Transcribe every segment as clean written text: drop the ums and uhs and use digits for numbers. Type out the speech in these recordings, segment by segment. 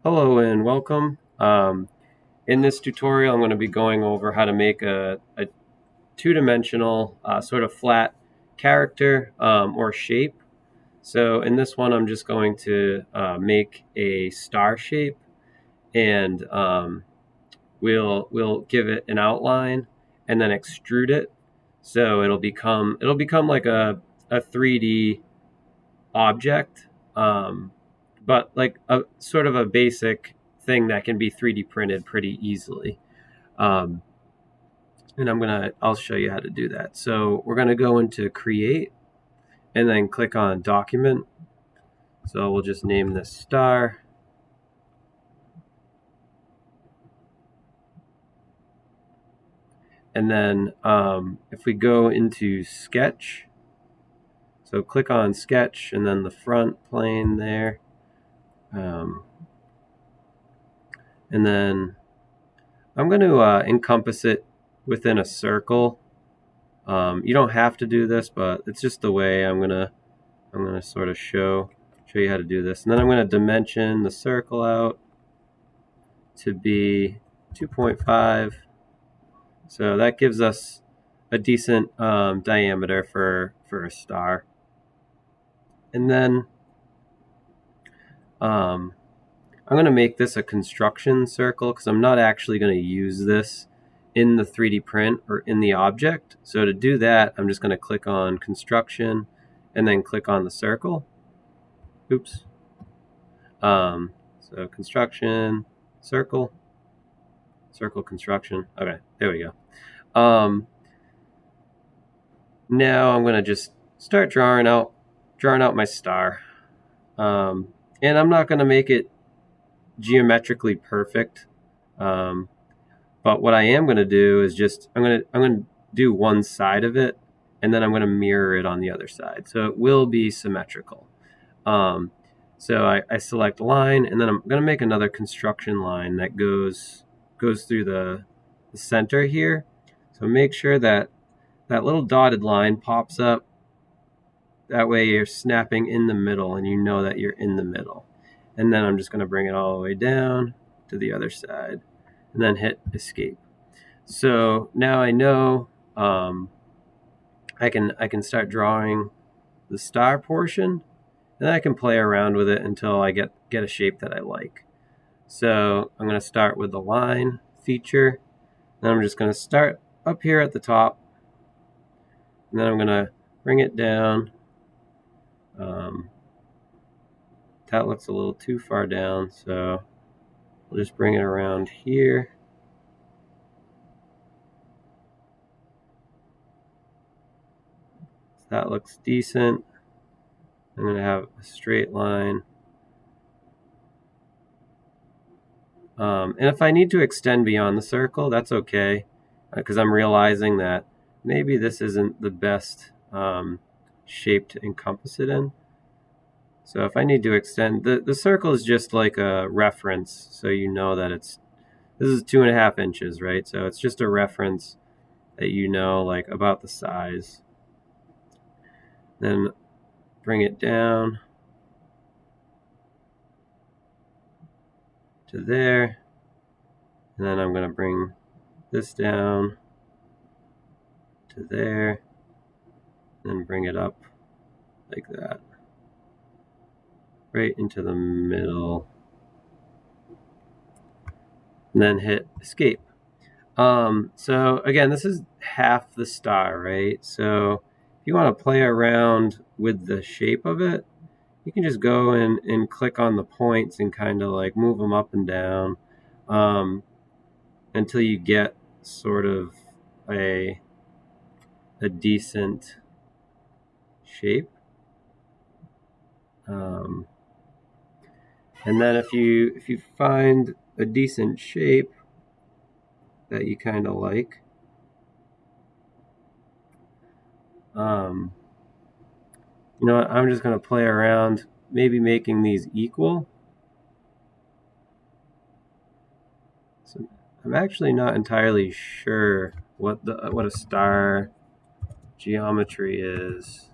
Hello and welcome. In this tutorial, I'm going to be going over how to make a two-dimensional sort of flat character or shape. So in this one, I'm just going to make a star shape, and we'll give it an outline and then extrude it. So it'll become like a 3D object, but like a sort of a basic thing that can be 3D printed pretty easily. Um, and I'll show you how to do that. So we're gonna go into create and then click on document. So we'll just name this star. And then if we go into sketch, so click on sketch and then the front plane there. Um, and then I'm going to encompass it within a circle. You don't have to do this, but it's just the way I'm gonna sort of show you how to do this. And then I'm gonna dimension the circle out to be 2.5. So that gives us a decent diameter for a star. And then um, I'm gonna make this a construction circle because I'm not actually gonna use this in the 3D print or in the object. So to do that, I'm just gonna click on construction and then click on the circle. Oops. So construction, circle, circle construction. Okay, there we go. Now I'm gonna just start drawing out my star. Um, and I'm not gonna make it geometrically perfect. Um, but what I am gonna do is just I'm gonna do one side of it, and then I'm gonna mirror it on the other side, so it will be symmetrical. Um, so I select line, and then I'm going to make another construction line that goes through the center here. So make sure that that little dotted line pops up. That way you're snapping in the middle, and you know that you're in the middle. And then I'm just going to bring it all the way down to the other side, and then hit escape. So now I know I can start drawing the star portion, and I can play around with it until I get a shape that I like. So I'm going to start with the line feature. Then I'm just going to start up here at the top, and then I'm going to bring it down. Um, that looks a little too far down, so we'll just bring it around here. So that looks decent. I'm going to have a straight line. And if I need to extend beyond the circle, that's okay, because I'm realizing that maybe this isn't the best shape to encompass it in. So if I need to extend, the circle is just like a reference, so you know that this is 2.5 inches, right? So it's just a reference that you know, like, about the size. Then bring it down to there, and then I'm going to bring this down to there, and bring it up like that, right into the middle, and then hit escape. So again, this is half the star, right? So if you want to play around with the shape of it, you can just go and click on the points and kind of like move them up and down until you get sort of a decent shape. Um, and then if you find a decent shape that you kind of like, um, you know what, I'm just going to play around, maybe making these equal. So I'm actually not entirely sure what a star geometry is.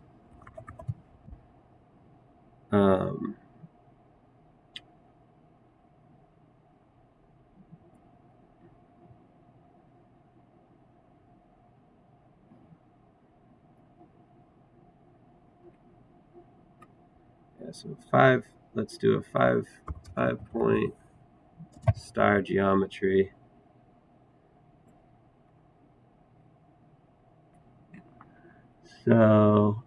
Um, so let's do a 5-point star geometry. So,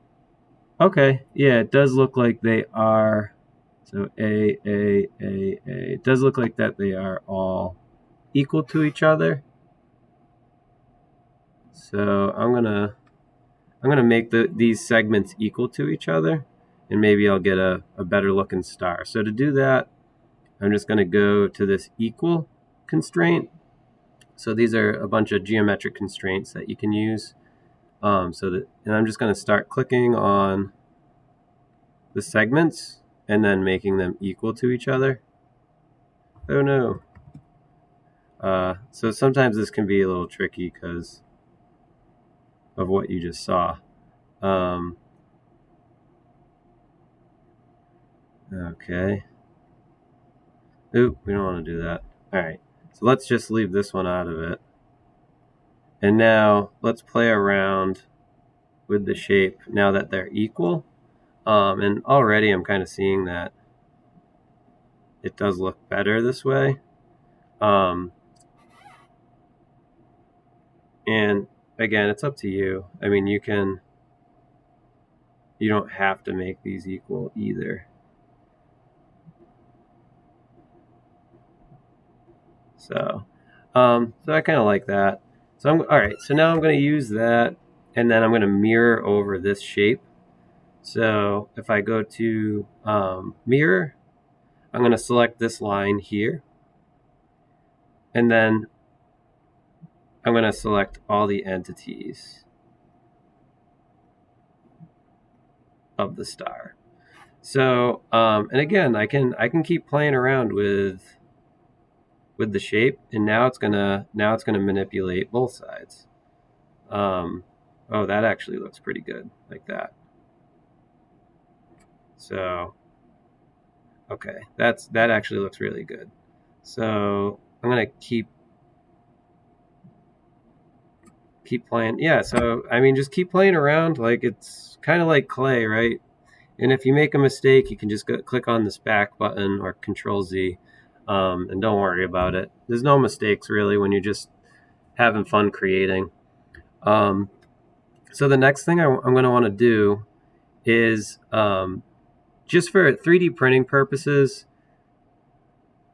okay, yeah, it does look like they are. So A. It does look like that they are all equal to each other. So I'm gonna make these segments equal to each other, and maybe I'll get a better looking star. So to do that, I'm just gonna go to this equal constraint. So these are a bunch of geometric constraints that you can use. And I'm just gonna start clicking on the segments and then making them equal to each other. Oh no. So sometimes this can be a little tricky because of what you just saw. Okay. Oop, we don't want to do that. All right. So let's just leave this one out of it. And now let's play around with the shape now that they're equal. And already I'm kind of seeing that it does look better this way. And again, it's up to you. I mean, you don't have to make these equal either. So I kind of like that. So all right. So now I'm going to use that, and then I'm going to mirror over this shape. So if I go to mirror, I'm going to select this line here, and then I'm going to select all the entities of the star. So and again, I can keep playing around with the shape, and now it's gonna manipulate both sides. Oh, that actually looks pretty good like that. So okay, that actually looks really good. So I'm gonna keep playing. Yeah, so I mean, just keep playing around. Like, it's kind of like clay, right? And if you make a mistake, you can just click on this back button or Control Z, and don't worry about it. There's no mistakes really when you're just having fun creating. So the next thing I'm going to want to do is, just for 3D printing purposes,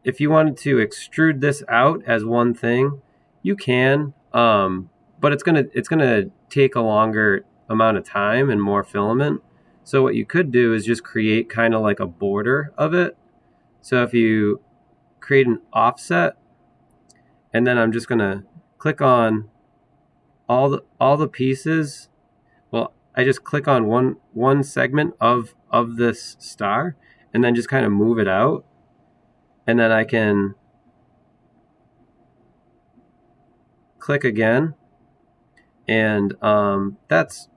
if you wanted to extrude this out as one thing, you can, but it's gonna take a longer amount of time and more filament. So what you could do is just create kind of like a border of it. So if you create an offset, and then I'm just gonna click on all the pieces. Well, I just click on one segment of this star, and then just kind of move it out, and then I can click again, and that's,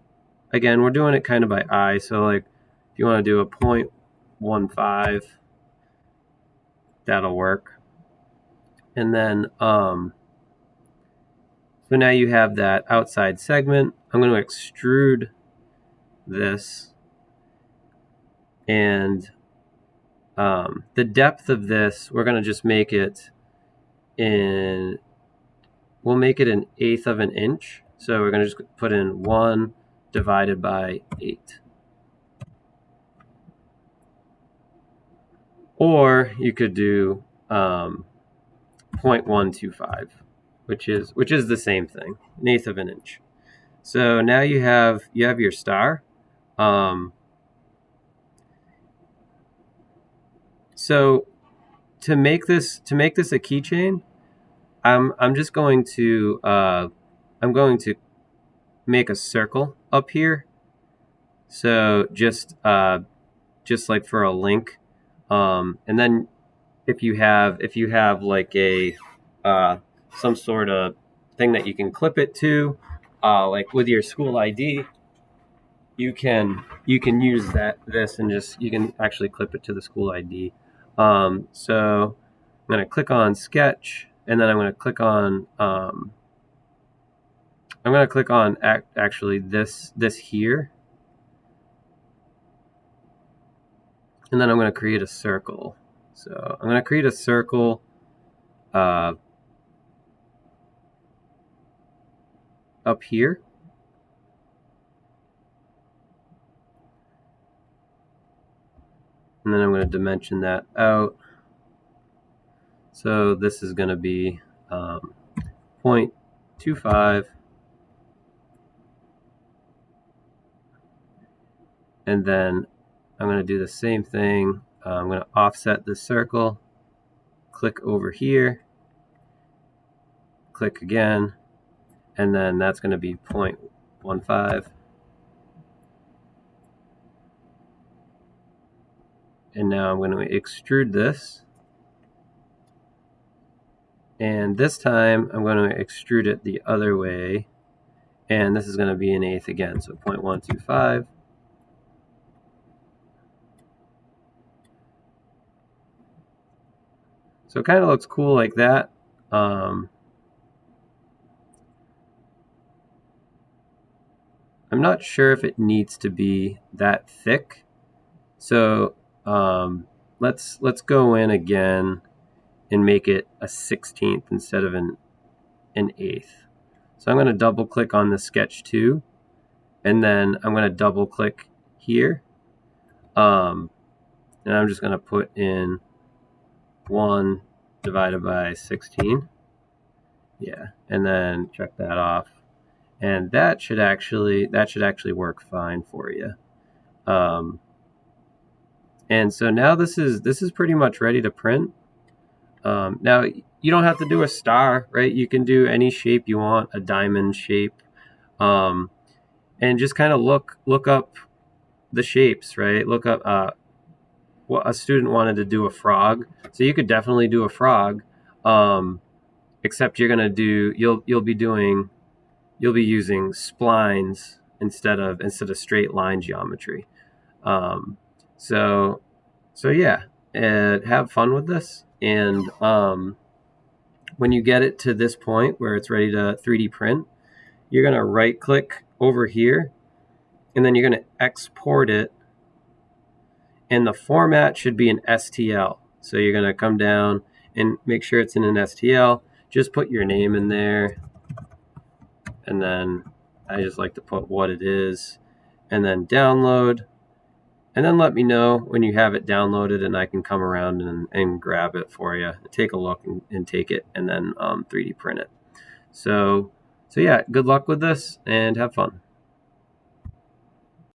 again, we're doing it kind of by eye. So like if you want to do a 0.15, that'll work. And then so now you have that outside segment. I'm going to extrude this, and the depth of this, we're going to just make it we'll make it 1/8 of an inch. So we're going to just put in 1 divided by 8. Or you could do 0.125, which is the same thing, 1/8 of an inch. So now you have your star. So to make this a keychain, I'm just going to make a circle up here. So just like for a link, and then if you have like a some sort of thing that you can clip it to, like with your school ID, you can use this, and just you can actually clip it to the school ID. So I'm going to click on Sketch, and then I'm going to click on actually this here. And then I'm going to create a circle. So I'm going to create a circle up here. And then I'm going to dimension that out. So this is going to be 0.25. And then I'm going to do the same thing. I'm going to offset this circle, click over here, click again, and then that's going to be 0.15. And now I'm going to extrude this. And this time I'm going to extrude it the other way. And this is going to be 1/8 again, so 0.125. So it kind of looks cool like that. I'm not sure if it needs to be that thick. So let's go in again and make it a 1/16 instead of an 1/8. So I'm going to double click on the sketch 2, and then I'm going to double click here. And I'm just going to put in 1 divided by 16. Yeah, and then check that off. And that should actually work fine for you. And so now this is pretty much ready to print. Now you don't have to do a star, right? You can do any shape you want, a diamond shape, and just kind of look up the shapes, right? Look up what a student wanted to do a frog, so you could definitely do a frog, except you're gonna do you'll be using splines instead of straight line geometry. So yeah, and have fun with this. And when you get it to this point where it's ready to 3D print, you're going to right click over here, and then you're going to export it. And the format should be an STL. So you're going to come down and make sure it's in an STL. Just put your name in there. And then I just like to put what it is. And then download. And then let me know when you have it downloaded, and I can come around and grab it for you, take a look and take it, and then 3D print it. So yeah, good luck with this and have fun.